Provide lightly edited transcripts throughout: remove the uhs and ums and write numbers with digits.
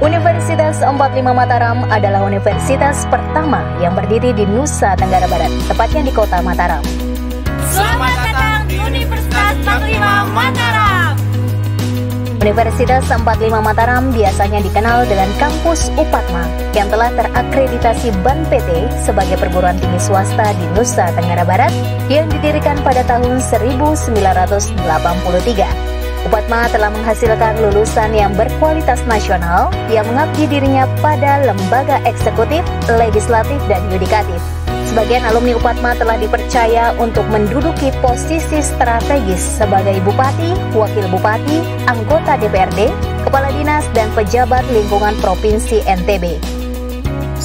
Universitas 45 Mataram adalah universitas pertama yang berdiri di Nusa Tenggara Barat, tepatnya di kota Mataram. Selamat datang di Universitas 45 Mataram. Universitas 45 Mataram biasanya dikenal dengan kampus Upatma yang telah terakreditasi BAN PT sebagai perguruan tinggi swasta di Nusa Tenggara Barat yang didirikan pada tahun 1983. Upatma telah menghasilkan lulusan yang berkualitas nasional yang mengabdi dirinya pada lembaga eksekutif, legislatif, dan yudikatif. Sebagian alumni Upatma telah dipercaya untuk menduduki posisi strategis sebagai bupati, wakil bupati, anggota DPRD, kepala dinas, dan pejabat lingkungan Provinsi NTB.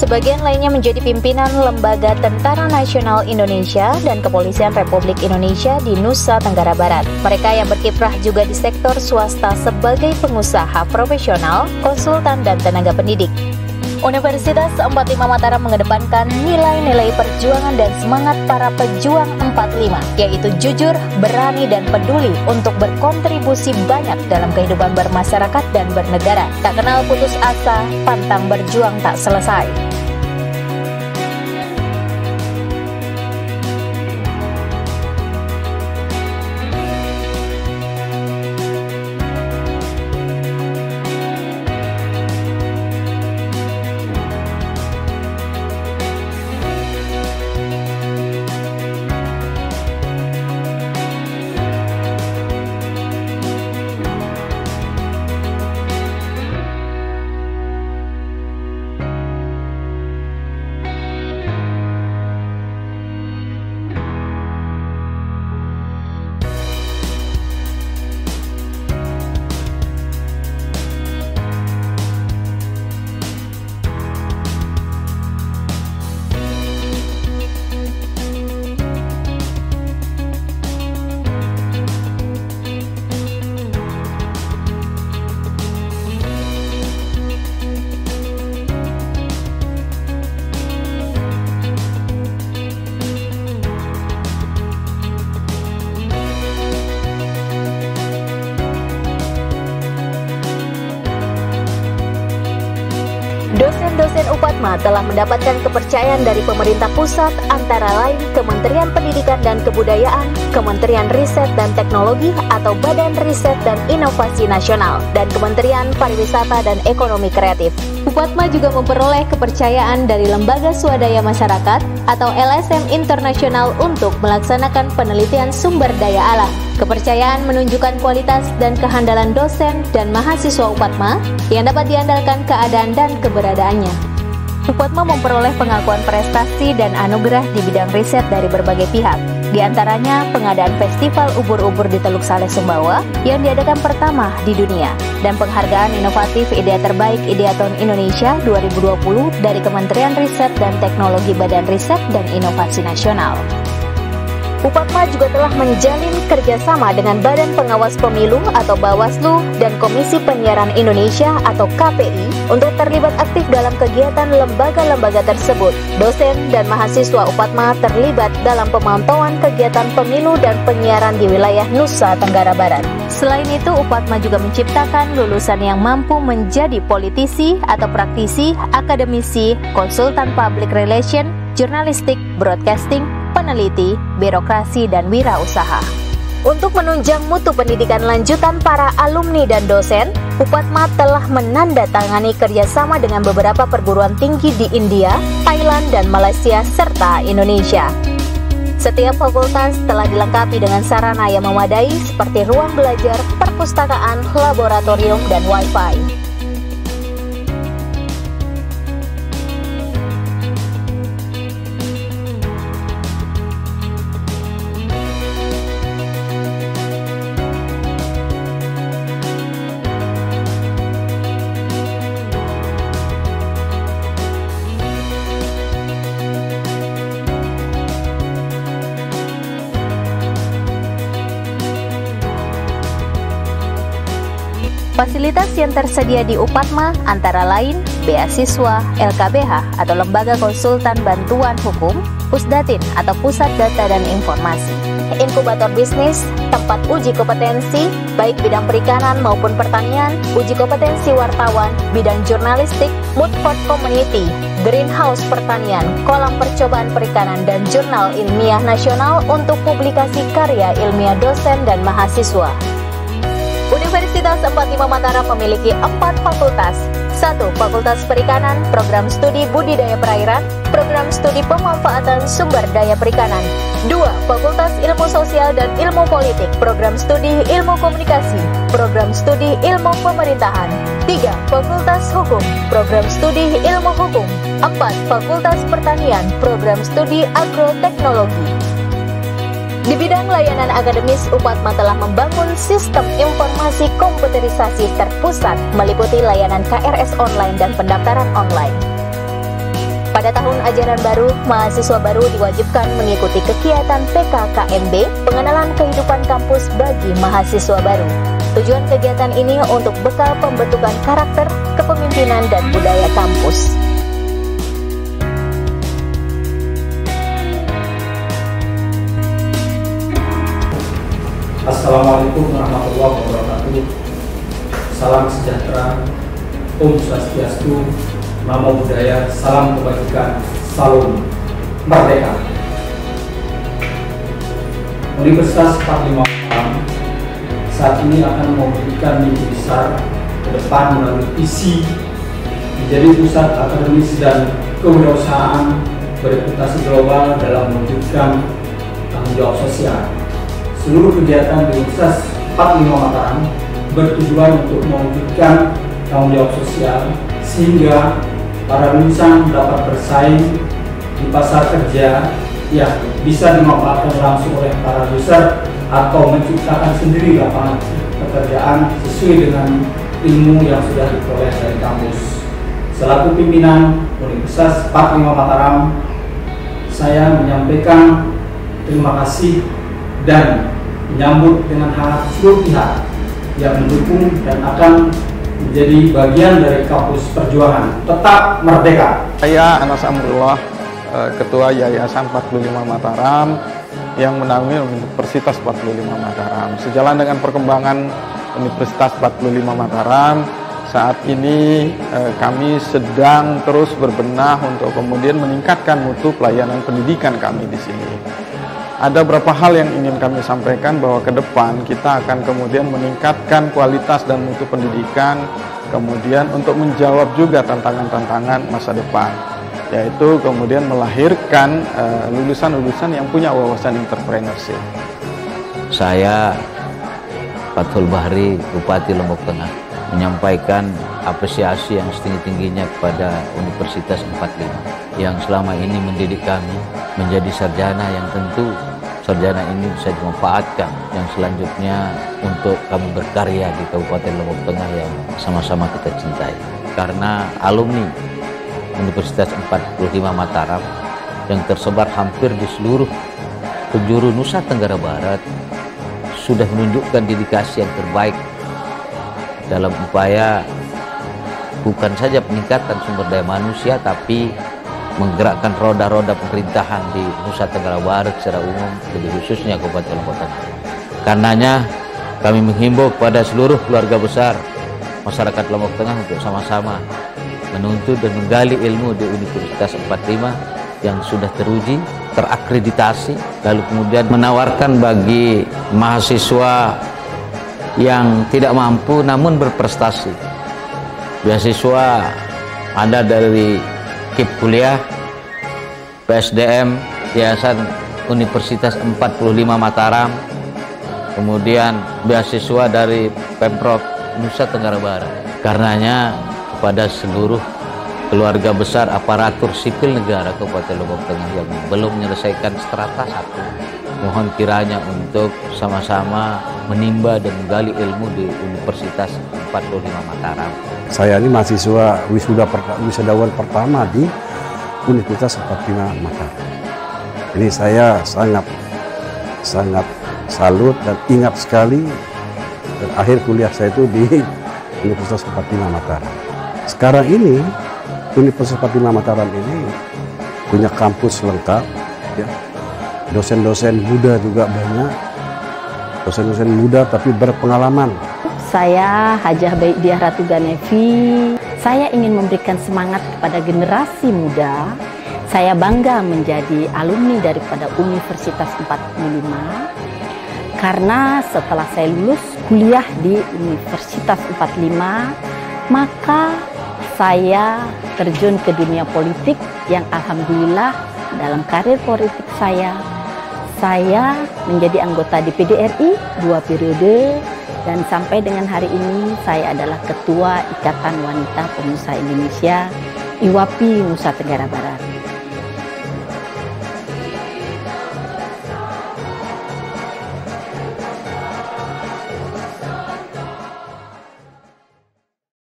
Sebagian lainnya menjadi pimpinan Lembaga Tentara Nasional Indonesia dan Kepolisian Republik Indonesia di Nusa Tenggara Barat. Mereka yang berkiprah juga di sektor swasta sebagai pengusaha profesional, konsultan, dan tenaga pendidik. Universitas 45 Mataram mengedepankan nilai-nilai perjuangan dan semangat para pejuang 45, yaitu jujur, berani, dan peduli untuk berkontribusi banyak dalam kehidupan bermasyarakat dan bernegara. Tak kenal putus asa, pantang berjuang tak selesai. Dosen-dosen Upatma telah mendapatkan kepercayaan dari pemerintah pusat antara lain Kementerian Pendidikan dan Kebudayaan, Kementerian Riset dan Teknologi atau Badan Riset dan Inovasi Nasional, dan Kementerian Pariwisata dan Ekonomi Kreatif. Upatma juga memperoleh kepercayaan dari Lembaga Swadaya Masyarakat atau LSM Internasional untuk melaksanakan penelitian sumber daya alam. Kepercayaan menunjukkan kualitas dan kehandalan dosen dan mahasiswa Upatma yang dapat diandalkan keadaan dan keberadaannya. Upatma memperoleh pengakuan prestasi dan anugerah di bidang riset dari berbagai pihak, di antaranya pengadaan Festival Ubur-Ubur di Teluk Saleh, Sumbawa yang diadakan pertama di dunia, dan penghargaan inovatif Idea Terbaik Ideaton Indonesia 2020 dari Kementerian Riset dan Teknologi Badan Riset dan Inovasi Nasional. Upatma juga telah menjalin kerjasama dengan Badan Pengawas Pemilu atau Bawaslu dan Komisi Penyiaran Indonesia atau KPI untuk terlibat aktif dalam kegiatan lembaga-lembaga tersebut. Dosen dan mahasiswa Upatma terlibat dalam pemantauan kegiatan pemilu dan penyiaran di wilayah Nusa Tenggara Barat. Selain itu, Upatma juga menciptakan lulusan yang mampu menjadi politisi atau praktisi, akademisi, konsultan public relation, jurnalistik, broadcasting, peneliti, birokrasi, dan wirausaha. Untuk menunjang mutu pendidikan lanjutan para alumni dan dosen, Upatma telah menandatangani kerjasama dengan beberapa perguruan tinggi di India, Thailand, dan Malaysia, serta Indonesia. Setiap fakultas telah dilengkapi dengan sarana yang memadai seperti ruang belajar, perpustakaan, laboratorium, dan Wi-Fi. Fasilitas yang tersedia di Upatma antara lain beasiswa, LKBH atau Lembaga Konsultan Bantuan Hukum, Pusdatin atau Pusat Data dan Informasi, inkubator bisnis, tempat uji kompetensi, baik bidang perikanan maupun pertanian, uji kompetensi wartawan, bidang jurnalistik, mood for community, greenhouse pertanian, kolam percobaan perikanan, dan jurnal ilmiah nasional untuk publikasi karya ilmiah dosen dan mahasiswa. Universitas 45 Mataram memiliki 4 fakultas. 1. Fakultas Perikanan, Program Studi Budidaya Perairan, Program Studi Pemanfaatan Sumber Daya Perikanan. 2. Fakultas Ilmu Sosial dan Ilmu Politik, Program Studi Ilmu Komunikasi, Program Studi Ilmu Pemerintahan. 3. Fakultas Hukum, Program Studi Ilmu Hukum. 4. Fakultas Pertanian, Program Studi Agroteknologi. Di bidang layanan akademis, UPATMA telah membangun sistem informasi komputerisasi terpusat meliputi layanan KRS online dan pendaftaran online. Pada tahun ajaran baru, mahasiswa baru diwajibkan mengikuti kegiatan PKKMB, pengenalan kehidupan kampus bagi mahasiswa baru. Tujuan kegiatan ini untuk bekal pembentukan karakter, kepemimpinan, dan budaya kampus. Assalamualaikum warahmatullahi wabarakatuh. Salam sejahtera, Om Swastiastu, Namo Buddhaya, salam kebajikan, salam merdeka. Universitas 45 Mataram saat ini akan memberikan mimpi besar ke depan melalui visi menjadi pusat akademis dan kewirausahaan bereputasi global dalam mewujudkan tanggung jawab sosial. Seluruh kegiatan di Universitas 45 Mataram bertujuan untuk mewujudkan tanggung jawab sosial sehingga para lulusan dapat bersaing di pasar kerja yang bisa dimanfaatkan langsung oleh para user atau menciptakan sendiri lapangan pekerjaan sesuai dengan ilmu yang sudah diperoleh dari kampus. Selaku pimpinan Universitas 45 Mataram, saya menyampaikan terima kasih dan menyambut dengan hangat seluruh pihak yang mendukung dan akan menjadi bagian dari kampus perjuangan tetap merdeka. Saya Anas Amrullah, Ketua Yayasan 45 Mataram yang menaungi Universitas 45 Mataram. Sejalan dengan perkembangan Universitas 45 Mataram, saat ini kami sedang terus berbenah untuk kemudian meningkatkan mutu pelayanan pendidikan kami di sini. Ada beberapa hal yang ingin kami sampaikan bahwa ke depan kita akan kemudian meningkatkan kualitas dan mutu pendidikan, kemudian untuk menjawab juga tantangan-tantangan masa depan, yaitu kemudian melahirkan lulusan-lulusan yang punya wawasan entrepreneurship. Saya Fathul Bahri, Bupati Lombok Tengah, menyampaikan apresiasi yang setinggi-tingginya kepada Universitas 45 yang selama ini mendidik kami menjadi sarjana yang tentu sarjana ini bisa dimanfaatkan yang selanjutnya untuk kami berkarya di Kabupaten Lombok Tengah yang sama-sama kita cintai. Karena alumni Universitas 45 Mataram yang tersebar hampir di seluruh penjuru Nusa Tenggara Barat sudah menunjukkan dedikasi yang terbaik dalam upaya bukan saja peningkatan sumber daya manusia, tapi menggerakkan roda-roda pemerintahan di Nusa Tenggara Barat secara umum, lebih khususnya Kabupaten Lombok Tengah. Karenanya kami menghimbau kepada seluruh keluarga besar masyarakat Lombok Tengah untuk sama-sama menuntut dan menggali ilmu di Universitas 45 yang sudah teruji, terakreditasi, lalu kemudian menawarkan bagi mahasiswa yang tidak mampu namun berprestasi. Beasiswa ada dari KIP kuliah, PSDM, Yayasan Universitas 45 Mataram, kemudian beasiswa dari Pemprov Nusa Tenggara Barat. Karenanya kepada seluruh keluarga besar aparatur sipil negara Kabupaten Lombok Tengah yang belum menyelesaikan strata 1, mohon kiranya untuk sama-sama menimba dan menggali ilmu di Universitas 45 Mataram. Saya ini mahasiswa wisudawan pertama di Universitas 45 Mataram. Ini saya sangat salut dan ingat sekali dan akhir kuliah saya itu di Universitas 45 Mataram. Sekarang ini Universitas 45 Mataram ini punya kampus lengkap, ya, dosen-dosen muda juga banyak, dosen-dosen muda tapi berpengalaman. Saya Hajah Baidiah Ratu Ganevi. Saya ingin memberikan semangat kepada generasi muda. Saya bangga menjadi alumni daripada Universitas 45 karena setelah saya lulus kuliah di Universitas 45, maka saya terjun ke dunia politik yang alhamdulillah dalam karir politik saya menjadi anggota DPD RI 2 periode dan sampai dengan hari ini saya adalah Ketua Ikatan Wanita Pengusaha Indonesia IWAPI Nusa Tenggara Barat.